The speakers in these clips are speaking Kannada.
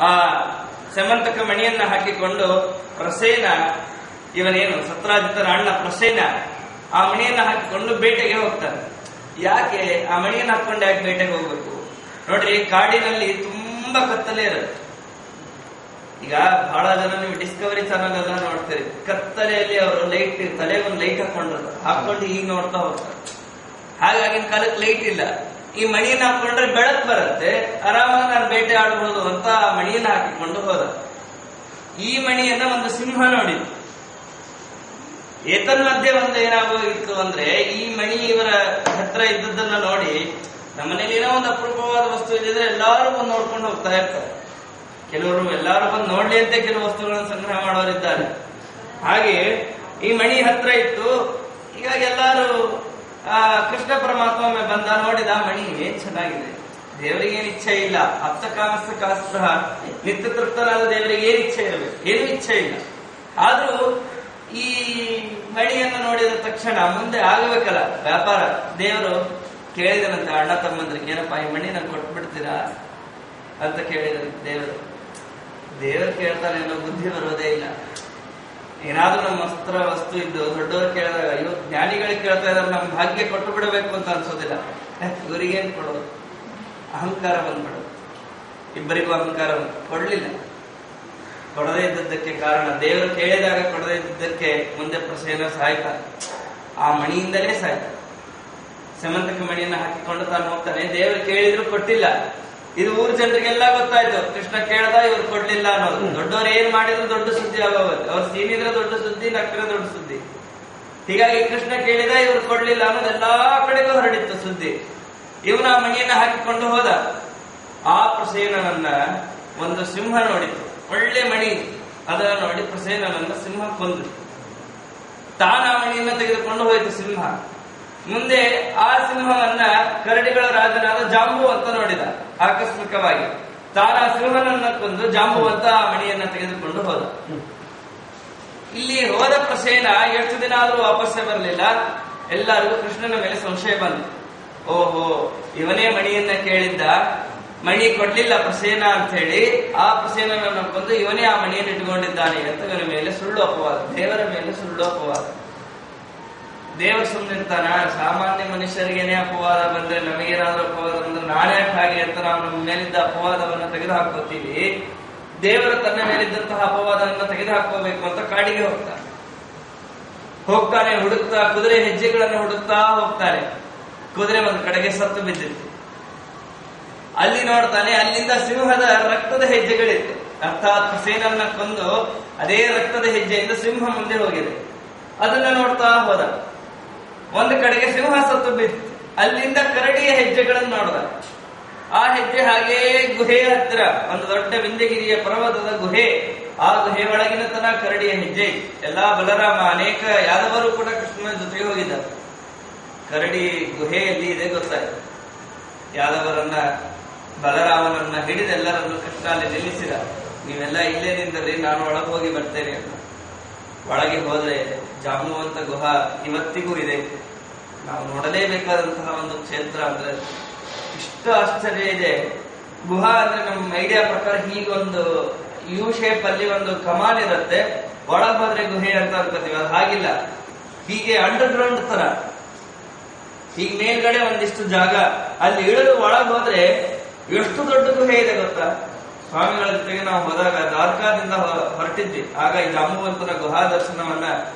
ಆ ಸಮಂತಕ ಮಣಿಯನ್ನ ಹಾಕಿಕೊಂಡು ಪ್ರಸೇನ, ಇವನೇನು ಸತ್ರಾಜಿತನ ಅಣ್ಣ ಪ್ರಸೇನ, ಆ ಮಣಿಯನ್ನ ಹಾಕಿಕೊಂಡು ಬೇಟೆಗೆ ಹೋಗ್ತಾನೆ. ಯಾಕೆ ಆ ಮಣಿಯನ್ನ ಹಾಕೊಂಡು ಯಾಕೆ ಬೇಟೆಗೆ ಹೋಗ್ಬೇಕು? ನೋಡ್ರಿ, ಕಾಡಿನಲ್ಲಿ ತುಂಬಾ ಕತ್ತಲೆ ಇರುತ್ತೆ. ಈಗ ಬಹಳ ಜನ ನೀವು ಡಿಸ್ಕವರಿ ಚಾನಲ್ ಎಲ್ಲ ನೋಡ್ತೀರಿ, ಕತ್ತಲೆಯಲ್ಲಿ ಅವರು ಲೈಟ್, ತಲೆಗೊಂದು ಲೈಟ್ ಹಾಕೊಂಡು ಈಗ ನೋಡ್ತಾ ಹೋಗ್ತಾರೆ. ಹಾಗಾಗಿನ ಕಾಲಕ್ಕೆ ಲೈಟ್ ಇಲ್ಲ. ಈ ಮಣಿಯನ್ನ ಹಾಕೊಂಡ್ರೆ ಬೆಳಕು ಬರುತ್ತೆ, ಆರಾಮಾಗಿ ನಾನು ಬೇಟೆ ಆಡಬಹುದು ಅಂತ ಆ ಮಣಿಯನ್ನ ಹಾಕಿಕೊಂಡು ಹೋದ. ಈ ಮಣಿಯನ್ನ ಒಂದು ಸಿಂಹ ನೋಡಿತು. ಏತನ್ಮಧ್ಯೆ ಒಂದು ಏನಾಗೋಗಿತ್ತು ಅಂದ್ರೆ, ಈ ಮಣಿ ಇವರ ಹತ್ರ ಇದ್ದದ್ದನ್ನ ನೋಡಿ, ನಮ್ಮನೇಲಿ ಏನೋ ಒಂದು ಅಪರೂಪವಾದ ವಸ್ತು ಇದ್ರೆ ಎಲ್ಲಾರು ಬಂದು ನೋಡ್ಕೊಂಡು ಹೋಗ್ತಾ ಇರ್ತಾರೆ. ಕೆಲವರು ಎಲ್ಲಾರು ಬಂದು ನೋಡ್ಲಿ ಅಂತ ಕೆಲವು ವಸ್ತುಗಳನ್ನು ಸಂಗ್ರಹ ಮಾಡೋರಿದ್ದಾರೆ. ಹಾಗೆ ಈ ಮಣಿ ಹತ್ರ ಇತ್ತು. ಹೀಗಾಗಿ ಎಲ್ಲಾರು ಕೃಷ್ಣ ಪರಮಾತ್ಮ ಬಂದ, ನೋಡಿದ ಮಣಿ ಏನ್ ಚೆನ್ನಾಗಿದೆ, ದೇವರಿಗೇನು ಇಚ್ಛೆ ಇಲ್ಲ, ಅಪ್ತ ಕಾಮಸ್ತ ಕಾಸ್ತ್ರ ನಿತ್ಯ ತೃಪ್ತನಾದ ದೇವರಿಗೆ ಏನ್ ಇಚ್ಛೆ ಇರಬೇಕು? ಏನು ಇಚ್ಛೆ ಇಲ್ಲ. ಆದ್ರೂ ಈ ಮಣಿಯನ್ನು ನೋಡಿದ ತಕ್ಷಣ ಮುಂದೆ ಆಗಬೇಕಲ್ಲ ವ್ಯಾಪಾರ. ದೇವರು ಕೇಳಿದನಂತೆ ಅಣ್ಣ ತಮ್ಮಂದ್ರಿಗೆ, ಏನಪ್ಪಾ ಈ ಮಣಿ ನಂಗೆ ಕೊಟ್ಬಿಡ್ತೀರಾ ಅಂತ ಕೇಳಿದ್ರು. ದೇವರು ಕೇಳ್ತಾನೆ ಅನ್ನೋ ಬುದ್ಧಿ ಬರೋದೇ ಇಲ್ಲ. ಏನಾದ್ರೂ ನಮ್ಮ ವಸ್ತು ಇದ್ದು ದೊಡ್ಡವರು ಕೇಳಿದಾಗ, ಅಯ್ಯೋ ಜ್ಞಾನಿಗಳಿಗೆ ಕೇಳ್ತಾ ಇದ್ದಾರೆ, ನಮ್ ಭಾಗ್ಯ ಕೊಟ್ಟು ಬಿಡಬೇಕು ಅಂತ ಅನ್ಸೋದಿಲ್ಲ. ಇವರಿಗೇನ್ ಕೊಡೋದು? ಅಹಂಕಾರ ಬಂದ್ಬಿಡೋದು. ಇಬ್ಬರಿಗೂ ಅಹಂಕಾರ ಕೊಡ್ಲಿಲ್ಲ. ಕೊಡದೇ ಇದ್ದದ್ದಕ್ಕೆ ಕಾರಣ, ದೇವರು ಕೇಳಿದಾಗ ಕೊಡದೇ ಇದ್ದದ್ದಕ್ಕೆ ಮುಂದೆ ಪ್ರಸೇನ ಸಾಯ್ತಾನೆ. ಆ ಮಣಿಯಿಂದಲೇ ಸಾಯ್ತಾನೆ. ಸಮಂತಕ ಮಣಿಯನ್ನ ಹಾಕಿಕೊಂಡು ತಾನು ಹೋಗ್ತಾನೆ. ದೇವರು ಕೇಳಿದ್ರು ಕೊಟ್ಟಿಲ್ಲ. ಇದು ಊರ್ ಜನರಿಗೆಲ್ಲ ಗೊತ್ತಾಯ್ತು, ಕೃಷ್ಣ ಕೇಳ್ದ ಇವ್ರು ಕೊಡ್ಲಿಲ್ಲ ಅನ್ನೋದು. ದೊಡ್ಡವ್ರು ಏನ್ ಮಾಡಿದ್ರು ದೊಡ್ಡ ಸುದ್ದಿ ಆಗೋಗುತ್ತೆ. ಅವ್ರು ಸೀನಿದ್ರೆ ದೊಡ್ಡ ಸುದ್ದಿ, ನಕ್ಕಿದ್ರೆ ದೊಡ್ಡ ಸುದ್ದಿ. ಹೀಗಾಗಿ ಕೃಷ್ಣ ಕೇಳಿದ ಇವ್ರು ಕೊಡ್ಲಿಲ್ಲ ಅನ್ನೋದು ಎಲ್ಲಾ ಕಡೆಗೂ ಹರಡಿತ್ತು ಸುದ್ದಿ. ಇವನ ಆ ಮಣಿಯನ್ನ ಹಾಕಿಕೊಂಡು ಹೋದ. ಆ ಪ್ರಸೇನನನ್ನ ಒಂದು ಸಿಂಹ ನೋಡಿತ್ತು. ಒಳ್ಳೆ ಮಣಿ, ಅದನ್ನ ನೋಡಿ ಪ್ರಸೇನನನ್ನ ಸಿಂಹ ಕೊಂದು ತಾನ ಆ ಮಣಿಯನ್ನ ತೆಗೆದುಕೊಂಡು ಹೋಯಿತು ಸಿಂಹ. ಮುಂದೆ ಆ ಸಿಂಹವನ್ನ ಕರಡಿಗಳ ರಾಜನಾದ ಜಾಂಬು ಅಂತ ನೋಡಿದ. ಆಕಸ್ಮಿಕವಾಗಿ ತಾನ ಆ ಸಿಂಹನನ್ನ ಕೊಂದು ಜಾಂಬುವಂತ ಆ ಮಣಿಯನ್ನ ತೆಗೆದುಕೊಂಡು ಹೋದ. ಇಲ್ಲಿ ಹೋದ ಪ್ರಸೇನ ಎಷ್ಟು ದಿನ ಆದ್ರೂ ವಾಪಸ್ಸೇ ಬರಲಿಲ್ಲ. ಎಲ್ಲರಿಗೂ ಕೃಷ್ಣನ ಮೇಲೆ ಸಂಶಯ ಬಂತು. ಓಹೋ, ಇವನೇ ಮಣಿಯನ್ನ ಕೇಳಿದ್ದ, ಮಣಿ ಕೊಡ್ಲಿಲ್ಲ ಪ್ರಸೇನ ಅಂತ ಹೇಳಿ ಆ ಪ್ರಸೇನನನ್ನ ಕೊಂದು ಇವನೇ ಆ ಮಣಿಯನ್ನು ಇಟ್ಕೊಂಡಿದ್ದಾನೆ ಅಂತ ಇವನ ಮೇಲೆ ಸುಳ್ಳು ಅಪವಾದ, ದೇವರ ಮೇಲೆ ಸುಳ್ಳು ಅಪವಾದ. ದೇವರು ಸುಮ್ಮನಿರ್ತಾನ? ಸಾಮಾನ್ಯ ಮನುಷ್ಯರಿಗೇನೆ ಅಪವಾದ ಬಂದ್ರೆ, ನಮಗೇನಾದ್ರೂ ಅಪವಾದ ಬಂದ್ರೆ ನಾಳೆ ಹಾಗೆ ಅಂತ ನಾವು ನಮ್ಮ ಮೇಲಿದ್ದ ಅಪವಾದವನ್ನು ತೆಗೆದು ಹಾಕೋತೀವಿ. ದೇವರು ತನ್ನ ಮೇಲಿದ್ದಂತಹ ಅಪವಾದವನ್ನು ತೆಗೆದು ಹಾಕೋಬೇಕು ಅಂತ ಕಾಡಿಗೆ ಹೋಗ್ತಾನೆ. ಹುಡುಕ್ತಾ ಕುದುರೆ ಹೆಜ್ಜೆಗಳನ್ನು ಹುಡುಕ್ತಾ ಹೋಗ್ತಾನೆ. ಕುದುರೆ ಒಂದು ಕಡೆಗೆ ಸತ್ತು ಬಿದ್ದಿತ್ತು. ಅಲ್ಲಿ ನೋಡ್ತಾನೆ, ಅಲ್ಲಿಂದ ಸಿಂಹದ ರಕ್ತದ ಹೆಜ್ಜೆಗಳಿತ್ತು. ಅರ್ಥಾತ್ ಪ್ರಸೇನನ್ನ ಕೊಂದು ಅದೇ ರಕ್ತದ ಹೆಜ್ಜೆಯಿಂದ ಸಿಂಹ ಮುಂದೆ ಹೋಗಿದೆ. ಅದನ್ನ ನೋಡ್ತಾ ಹೋದ. ಒಂದು ಕಡೆಗೆ ಸಿಂಹ ಸತ್ತು ಬಿತ್ತು. ಅಲ್ಲಿಂದ ಕರಡಿಯ ಹೆಜ್ಜೆಗಳನ್ನು ನೋಡಿದ. ಆ ಹೆಜ್ಜೆ ಹಾಗೇ ಗುಹೆಯ ಹತ್ತಿರ ಒಂದು ದೊಡ್ಡ ವಿಂಧ್ಯಗಿರಿಯ ಪರ್ವತದ ಗುಹೆ, ಆ ಗುಹೆ ಒಳಗಿನ ತನ ಕರಡಿಯ ಹೆಜ್ಜೆ. ಎಲ್ಲಾ ಬಲರಾಮ, ಅನೇಕ ಯಾದವರು ಕೂಡ ಕೃಷ್ಣನ ಜೊತೆಗೆ ಹೋಗಿದ್ದಾರೆ. ಕರಡಿ ಗುಹೆಯಲ್ಲಿ ಇದೆ ಗೊತ್ತಾಯ್ತು. ಯಾದವರನ್ನ, ಬಲರಾಮನನ್ನ ಹಿಡಿದು ಎಲ್ಲರನ್ನು ಕೃಷ್ಣ ಅಲ್ಲಿ ನಿಲ್ಲಿಸಿದ. ನೀವೆಲ್ಲ ಇಲ್ಲೇ ನಿಂದಲ್ಲಿ, ನಾನು ಒಳಗೆ ಹೋಗಿ ಬರ್ತೇನೆ ಅಂತ. ಒಳಗೆ ಹೋದ್ರೆ ಜಾಂಬುವಂತ ಗುಹಾ ಇವತ್ತಿಗೂ ಇದೆ. ನಾವು ನೋಡಲೇಬೇಕಾದಂತಹ ಒಂದು ಕ್ಷೇತ್ರ. ಅಂದ್ರೆ ಇಷ್ಟು ಆಶ್ಚರ್ಯ ಇದೆ. ಗುಹಾ ಅಂದ್ರೆ ನಮ್ಮ ಐಡಿಯಾ ಪ್ರಕಾರ ಹೀಗೊಂದು ಯು ಶೇಪ್ ಅಲ್ಲಿ ಒಂದು ಕಮಾನ್ ಇರುತ್ತೆ, ಒಳಗೆ ಹೋದ್ರೆ ಗುಹೆ ಅಂತ ಅನ್ಕೋತೀವಿ. ಅದು ಹಾಗಿಲ್ಲ, ಹೀಗೆ ಅಂಡರ್ ಗ್ರೌಂಡ್ ತರ. ಈಗ ಮೇಲ್ಗಡೆ ಒಂದಿಷ್ಟು ಜಾಗ, ಅಲ್ಲಿ ಇಳಿದು ಒಳಗೆ ಹೋದ್ರೆ ಎಷ್ಟು ದೊಡ್ಡ ಗುಹೆ ಇದೆ ಗೊತ್ತಾ? ಸ್ವಾಮಿಗಳ ಜೊತೆಗೆ ನಾವು ಹೋದಾಗ ದ್ವಾರಕಾದಿಂದ ಹೊರಟಿದ್ವಿ. ಆಗ ಈ ಜಾಂಬುವಂತನ ಗುಹಾ ದರ್ಶನವನ್ನ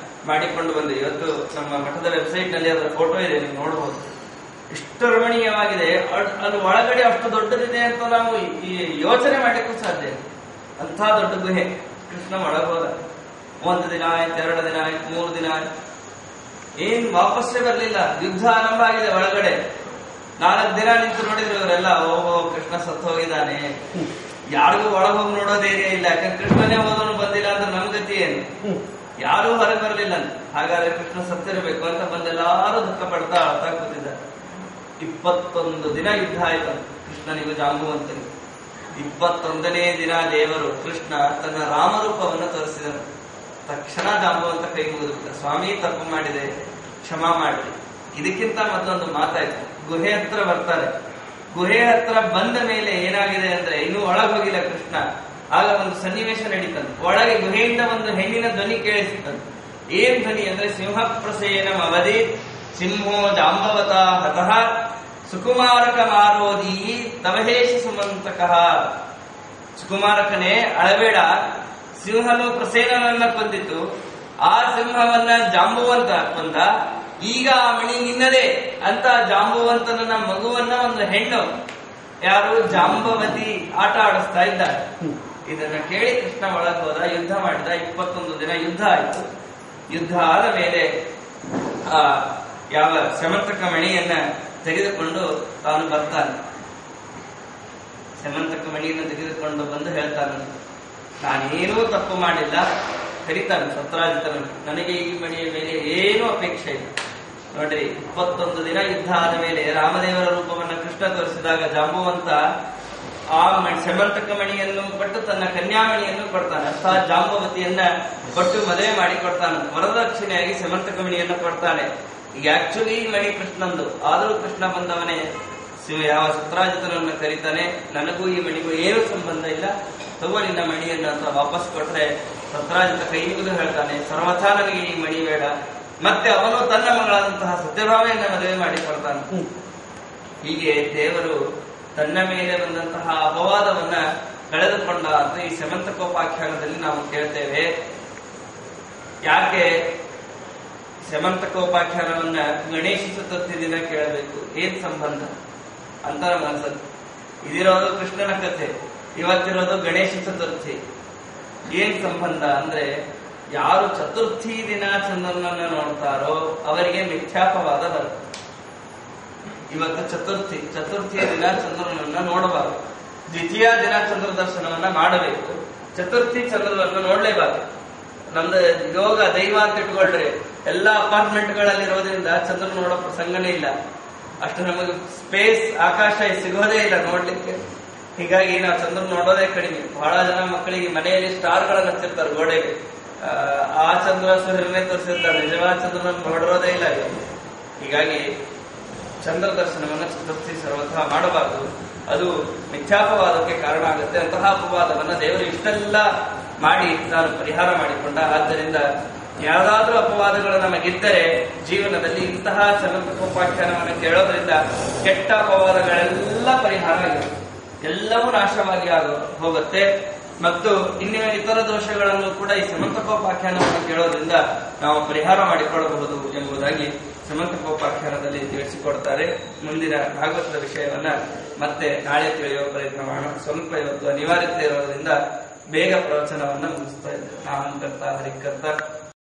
ಮಾಡಿಕೊಂಡು ಬಂದ್ವಿ. ಇವತ್ತು ನಮ್ಮ ಮಠದ ವೆಬ್ಸೈಟ್ ನಲ್ಲಿ ಅದರ ಫೋಟೋ ಇದೆ, ನೀವು ನೋಡಬಹುದು. ಇಷ್ಟು ರಮಣೀಯವಾಗಿದೆ. ಅದು ಒಳಗಡೆ ಅಷ್ಟು ದೊಡ್ಡದಿದೆ ಅಂತ ನಾವು ಈ ಯೋಚನೆ ಮಾಡಲಿಕ್ಕೂ ಸಾಧ್ಯ. ಅಂಥ ದೊಡ್ಡ ಗುಹೆ. ಕೃಷ್ಣ ಒಳಗೋದ. 1 ದಿನ ಆಯ್ತು, 2 ದಿನ ಆಯ್ತು, 3 ದಿನ ಆಯ್ತು, ಏನ್ ವಾಪಸ್ಸೇ ಬರ್ಲಿಲ್ಲ. ಯುದ್ಧ ಆರಂಭ ಆಗಿದೆ ಒಳಗಡೆ. 4 ದಿನ ನಿಂತು ನೋಡಿದ್ರು ಇವರೆಲ್ಲ, ಓಹೋ ಕೃಷ್ಣ ಸತ್ತು ಹೋಗಿದ್ದಾನೆ. ಯಾರಿಗೂ ಒಳಗೋಗಿ ನೋಡೋದೇನೇ ಇಲ್ಲ. ಯಾಕಂದ್ರೆ ಕೃಷ್ಣನೇ ಹೋದವನು ಬಂದಿಲ್ಲ ಅಂದ್ರೆ ನಮ್ ಗತಿ ಏನು? ಯಾರೂ ಹೊರಗೆ ಬರಲಿಲ್ಲ. ಹಾಗಾದ್ರೆ ಕೃಷ್ಣ ಸತ್ತಿರಬೇಕು ಅಂತ ಬಂದೆಲ್ಲಾರು ದುಃಖ ಪಡ್ತಾ ಅಳ್ತಾ ಕೂತಿದ್ದಾರೆ. 21 ದಿನ ಯುದ್ಧ ಆಯ್ತು ಕೃಷ್ಣನಿಗೂ ಜಾಂಬುವಂತನಿಗೂ. 21ನೇ ದಿನ ದೇವರು ಕೃಷ್ಣ ತನ್ನ ರಾಮರೂಪವನ್ನು ತೋರಿಸಿದನು. ತಕ್ಷಣ ಜಾಂಬುವಂತ ಕೈ ಮುಗಿದು, ಸ್ವಾಮಿ ತಪ್ಪು ಮಾಡಿದೆ, ಕ್ಷಮಾ ಮಾಡಿ. ಇದಕ್ಕಿಂತ ಮತ್ತೊಂದು ಮಾತಾಯ್ತು. ಗುಹೆ ಹತ್ರ ಬರ್ತಾರೆ. ಗುಹೆ ಹತ್ರ ಬಂದ ಮೇಲೆ ಏನಾಗಿದೆ ಅಂದ್ರೆ ಇನ್ನೂ ಒಳಗೆ ಹೋಗಿಲ್ಲ ಕೃಷ್ಣ. ಆಗ ಒಂದು ಸನ್ನಿವೇಶ ನಡೀತಂತೆ. ಒಳಗೆ ಗುಹೆಯಿಂದ ಒಂದು ಹೆಣ್ಣಿನ ಧ್ವನಿ ಕೇಳಿಸಿತಂತೆ. ಏನ್ ಧ್ವನಿ ಅಂದ್ರೆ, ಸಿಂಹ ಪ್ರಸೇನ ಅವಧಿ ಸಿಂಹೋ ಜಾಂಬವತ ಹತಃ ಸುಕುಮಾರಕ ಮಾರೋದಿ ತವಹೇಶ ಸುಮಂತಕಃ. ಸುಕುಮಾರಕನೇ ಅಳಬೇಡ, ಸಿಂಹನು ಪ್ರಸೇನನನ್ನ ಕೊಂದಿತು, ಆ ಸಿಂಹವನ್ನ ಜಾಂಬುವಂತ ಕೊಂದ, ಈಗ ಆ ಮಣಿ ನಿನ್ನದೇ ಅಂತ ಜಾಂಬುವಂತನ ಮಗುವನ್ನ ಒಂದು ಹೆಣ್ಣು ಯಾರು ಜಾಂಬವತಿ ಆಟ ಆಡಿಸ್ತಾ ಇದ್ದಾರೆ. ಇದನ್ನ ಕೇಳಿ ಕೃಷ್ಣ ಒಳಗೆ ಹೋದ, ಯುದ್ಧ ಮಾಡಿದ. 21 ದಿನ ಯುದ್ಧ ಆಯಿತು. ಯುದ್ಧ ಆದ ಮೇಲೆ ಯಾವ ಸಮಂತಕ ಮಣಿಯನ್ನ ತೆಗೆದುಕೊಂಡು ತಾನು ಬರ್ತಾನೆ. ಸಮಂತಕ ಮಣಿಯನ್ನು ತೆಗೆದುಕೊಂಡು ಬಂದು ಹೇಳ್ತಾನೆ, ನಾನೇನೂ ತಪ್ಪು ಮಾಡಿಲ್ಲ. ಕರೀತಾನೆ ಸತ್ರಾಜಿತನು, ನನಗೆ ಈ ಮಣಿಯ ಮೇಲೆ ಏನೂ ಅಪೇಕ್ಷೆ ಇಲ್ಲ. ನೋಡ್ರಿ, 21 ದಿನ ಯುದ್ಧ ಆದ ಮೇಲೆ ರಾಮದೇವರ ರೂಪವನ್ನ ಕೃಷ್ಣ ತೋರಿಸಿದಾಗ ಜಾಂಬುವಂತ ಆ ಸಮಂತಕ ಮಣಿಯನ್ನು ಕೊಟ್ಟು ತನ್ನ ಕನ್ಯಾಮಣಿಯನ್ನು ಕೊಡ್ತಾನೆ. ಅರ್ಥ ಜಾಂಬವತಿಯನ್ನ ಕೊಟ್ಟು ಮದುವೆ ಮಾಡಿ ಕೊಡ್ತಾನೆ. ವರದಕ್ಷಿಣೆಯಾಗಿ ಸಮಂತಕ ಮಣಿಯನ್ನು ಕೊಡ್ತಾನೆ. ಈಗ ಆಕ್ಚುಲಿ ಈ ಮಣಿ ಕೃಷ್ಣಂದು, ಆದರೂ ಕೃಷ್ಣ ಬಂದವನೇ ಯಾವ ಸತ್ರಾಜಿತನನ್ನು ಕರೀತಾನೆ, ನನಗೂ ಈ ಮಣಿಗೂ ಏನೂ ಸಂಬಂಧ ಇಲ್ಲ, ತಗೋ ನಿನ್ನ ಮಣಿಯನ್ನು ಅಂತ ವಾಪಸ್ ಕೊಟ್ರೆ ಸತ್ರಾಜಿತ ಕೈ ಮುಗಿದು ಹೇಳ್ತಾನೆ, ಸರ್ವಥಾ ನನಗೆ ಈ ಮಣಿ ಬೇಡ. ಮತ್ತೆ ಅವನು ತನ್ನ ಮಗಳಾದಂತಹ ಸತ್ಯಭಾಮೆಯನ್ನ ಮದುವೆ ಮಾಡಿಕೊಡ್ತಾನೆ. ಹೀಗೆ ದೇವರು ತನ್ನ ಮೇಲೆ ಬಂದಂತಹ ಅಪವಾದವನ್ನ ಕಳೆದುಕೊಂಡ ಅಂತ ಈ ಸಮಂತಕೋಪಾಖ್ಯಾನದಲ್ಲಿ ನಾವು ಕೇಳ್ತೇವೆ. ಯಾಕೆ ಸಮಂತಕೋಪಾಖ್ಯಾನವನ್ನ ಗಣೇಶ ಚತುರ್ಥಿ ದಿನ ಕೇಳಬೇಕು? ಏನ್ ಸಂಬಂಧ ಅಂತ ನಮ್ಗೆ ಅನ್ಸುತ್ತೆ. ಇದಿರೋದು ಕೃಷ್ಣನ ಕಥೆ, ಇವತ್ತಿರೋದು ಗಣೇಶ ಚತುರ್ಥಿ. ಏನ್ ಸಂಬಂಧ ಅಂದ್ರೆ, ಯಾರು ಚತುರ್ಥಿ ದಿನ ಚಂದ್ರನನ್ನ ನೋಡ್ತಾರೋ ಅವರಿಗೆ ಮಿಥ್ಯಾಪವಾದ ಬರುತ್ತೆ. ಇವತ್ತು ಚತುರ್ಥಿಯ ದಿನ ಚಂದ್ರನನ್ನ ನೋಡಬಾರದು. ದ್ವಿತೀಯ ದಿನ ಚಂದ್ರ ದರ್ಶನವನ್ನ ಮಾಡಬೇಕು. ಚತುರ್ಥಿ ಚಂದ್ರನನ್ನು ನೋಡ್ಲೇಬಾರದು. ನಮ್ದು ಯೋಗ ದೈವ ಅಂತ ಇಟ್ಕೊಳ್ರಿ, ಎಲ್ಲಾ ಅಪಾರ್ಟ್ಮೆಂಟ್ಗಳಲ್ಲಿ ಇರೋದ್ರಿಂದ ಚಂದ್ರ ನೋಡೋ ಪ್ರಸಂಗನೇ ಇಲ್ಲ. ಅಷ್ಟು ನಮಗೆ ಸ್ಪೇಸ್ ಆಕಾಶ ಸಿಗೋದೇ ಇಲ್ಲ ನೋಡ್ಲಿಕ್ಕೆ. ಹೀಗಾಗಿ ನಾವು ಚಂದ್ರ ನೋಡೋದೇ ಕಡಿಮೆ. ಬಹಳ ಜನ ಮಕ್ಕಳಿಗೆ ಮನೆಯಲ್ಲಿ ಸ್ಟಾರ್ಗಳನ್ನು ಹಚ್ಚಿರ್ತಾರೆ ಗೋಡೆಗೆ, ಆ ಚಂದ್ರ ಸೂರ್ಯನೇ ತೋರಿಸಿರ್ತಾರೆ, ನಿಜವಾದ ಚಂದ್ರನನ್ನು ನೋಡಿರೋದೇ ಇಲ್ಲ. ಹೀಗಾಗಿ ಚಂದ್ರ ದರ್ಶನವನ್ನು ಚತುರ್ಥಿ ಸರ್ವಥಾ ಮಾಡಬಾರದು. ಅದು ಮಿಥ್ಯಾಪವಾದಕ್ಕೆ ಕಾರಣ ಆಗುತ್ತೆ. ಅಂತಹ ಅಪವಾದವನ್ನ ದೇವರು ಇಷ್ಟೆಲ್ಲ ಮಾಡಿ ತಾನು ಪರಿಹಾರ ಮಾಡಿಕೊಂಡ. ಆದ್ದರಿಂದ ಯಾವುದಾದ್ರೂ ಅಪವಾದಗಳು ನಮಗಿದ್ದರೆ ಜೀವನದಲ್ಲಿ ಇಂತಹ ಸಮಂತಕೋಪಾಖ್ಯಾನವನ್ನು ಕೇಳೋದ್ರಿಂದ ಕೆಟ್ಟ ಅಪವಾದಗಳೆಲ್ಲ ಪರಿಹಾರ ಆಗುತ್ತೆ, ಎಲ್ಲವೂ ನಾಶವಾಗಿ ಹೋಗುತ್ತೆ. ಮತ್ತು ಇನ್ನಿನ ಇತರ ದೋಷಗಳನ್ನು ಕೂಡ ಈ ಸಮಂತಕೋಪಾಖ್ಯಾನವನ್ನು ಕೇಳೋದ್ರಿಂದ ನಾವು ಪರಿಹಾರ ಮಾಡಿಕೊಳ್ಳಬಹುದು ಎಂಬುದಾಗಿ ಸಮಂತಕೋಪಾಖ್ಯಾನದಲ್ಲಿ ತಿಳಿಸಿಕೊಡ್ತಾರೆ. ಮುಂದಿನ ಭಾಗವತದ ವಿಷಯವನ್ನ ಮತ್ತೆ ನಾಳೆ ತಿಳಿಯುವ ಪ್ರಯತ್ನ ಮಾಡೋಣ. ಸ್ವಲ್ಪ ಇವತ್ತು ಅನಿವಾರ್ಯತೆ ಇರೋದ್ರಿಂದ ಬೇಗ ಪ್ರವಚನವನ್ನ ಮುಗಿಸ್ತಾ ಇದ್ದೇವೆ. ನಾಮಕರ್ತ ಹರಿಕರ್ತ